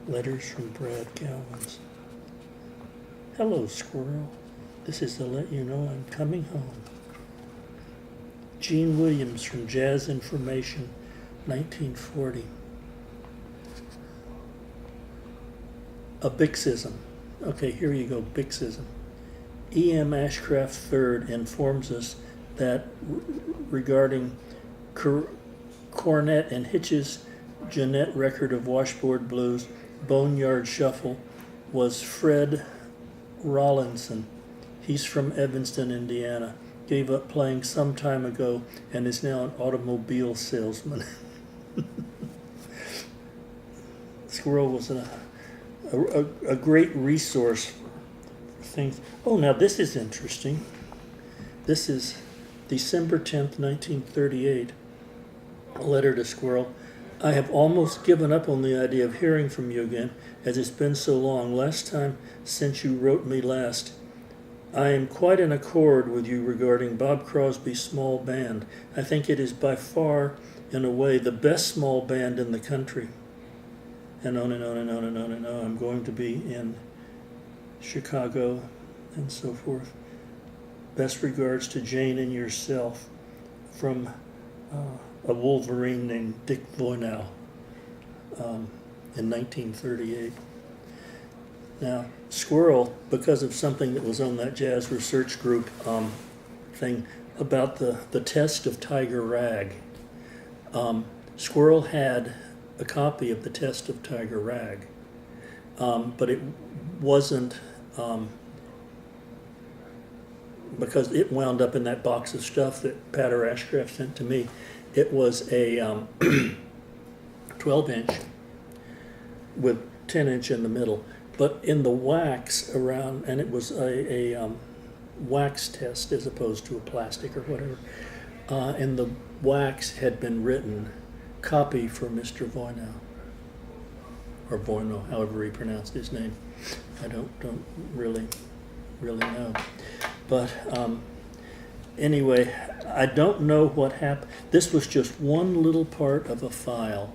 Letters from Brad Gowans. Hello, Squirrel. This is to let you know I'm coming home. Gene Williams from Jazz Information, 1940. A BIX'ism. Okay, here you go, BIX'ism. E.M. Ashcraft III informs us that regarding Cornette and Hitch's Jeanette record of Washboard Blues, Boneyard Shuffle, was Fred Rollinson. He's from Evanston, Indiana. Gave up playing some time ago and is now an automobile salesman. Squirrel was a great resource for things. Oh, now this is interesting. This is December 10th, 1938. A letter to Squirrel. I have almost given up on the idea of hearing from you again, as it's been so long. Last time since you wrote me last. I am quite in accord with you regarding Bob Crosby's small band. I think it is by far, in a way, the best small band in the country. And on and on and on and on and on. I'm going to be in Chicago and so forth. Best regards to Jane and yourself from a Wolverine named Dick Voynow in 1938. Now, Squirrel, because of something that was on that jazz research group thing about the test of Tiger Rag, Squirrel had a copy of the test of Tiger Rag, but it wasn't, because it wound up in that box of stuff that Pater Ashcraft sent to me. It was a 12-inch with 10-inch in the middle, but in the wax around, and it was a wax test as opposed to a plastic or whatever, and the wax had been written, copy for Mr. Voynow, or Voynow, however he pronounced his name. I don't really know. But anyway, I don't know what happened. This was just one little part of a file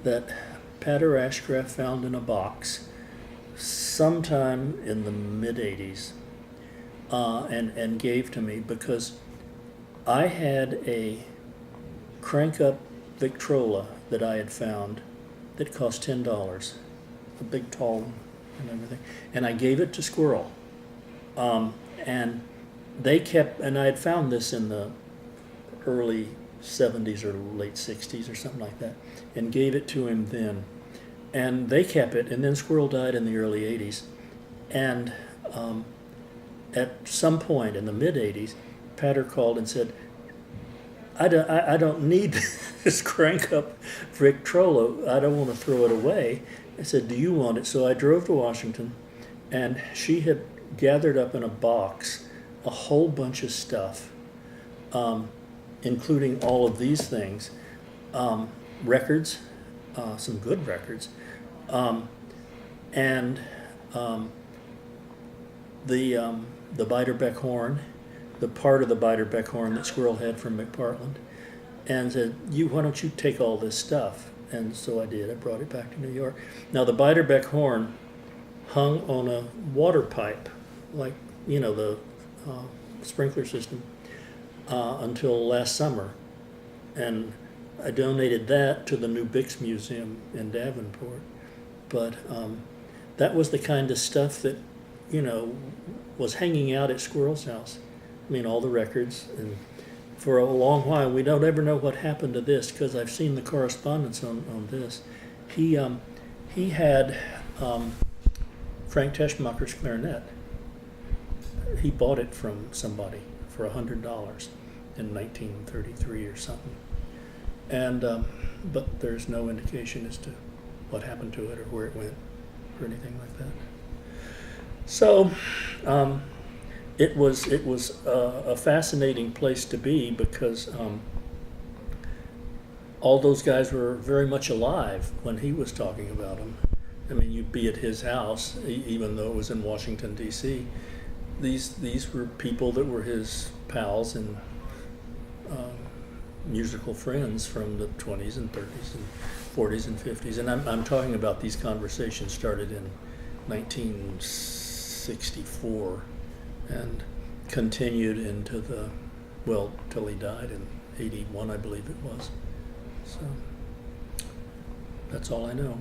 that Pater Ashcraft found in a box sometime in the mid-'80s and gave to me, because I had a crank-up Victrola that I had found that cost $10, a big tall one and everything, and I gave it to Squirrel. And they kept, and I had found this in the early 70s or late 60s or something like that, and gave it to him then. And they kept it, and then Squirrel died in the early 80s. And at some point in the mid-'80s, Pater called and said, I don't need this crank-up Victrola. I don't want to throw it away. I said, do you want it? So I drove to Washington, and she had gathered up in a box a whole bunch of stuff, including all of these things, records, some good records, and the Beiderbecke horn, the part of the Beiderbecke horn that Squirrel had from McPartland, and said, why don't you take all this stuff? And so I did. I brought it back to New York. Now, the Beiderbecke horn hung on a water pipe, like, the sprinkler system, until last summer. And I donated that to the new BIX'S Museum in Davenport. But that was the kind of stuff that, was hanging out at Squirrel's house. I mean, all the records. And for a long while, we don't ever know what happened to this, because I've seen the correspondence on this. He had Frank Teschmacher's clarinet. He bought it from somebody for $100 in 1933 or something. And but there's no indication as to what happened to it or where it went or anything like that. So it was a fascinating place to be, because all those guys were very much alive when he was talking about them. I mean, you'd be at his house, even though it was in Washington, D.C. These were people that were his pals and musical friends from the 20s and 30s and 40s and 50s. And I'm talking about these conversations started in 1964 and continued into till he died in 81, I believe it was. So that's all I know.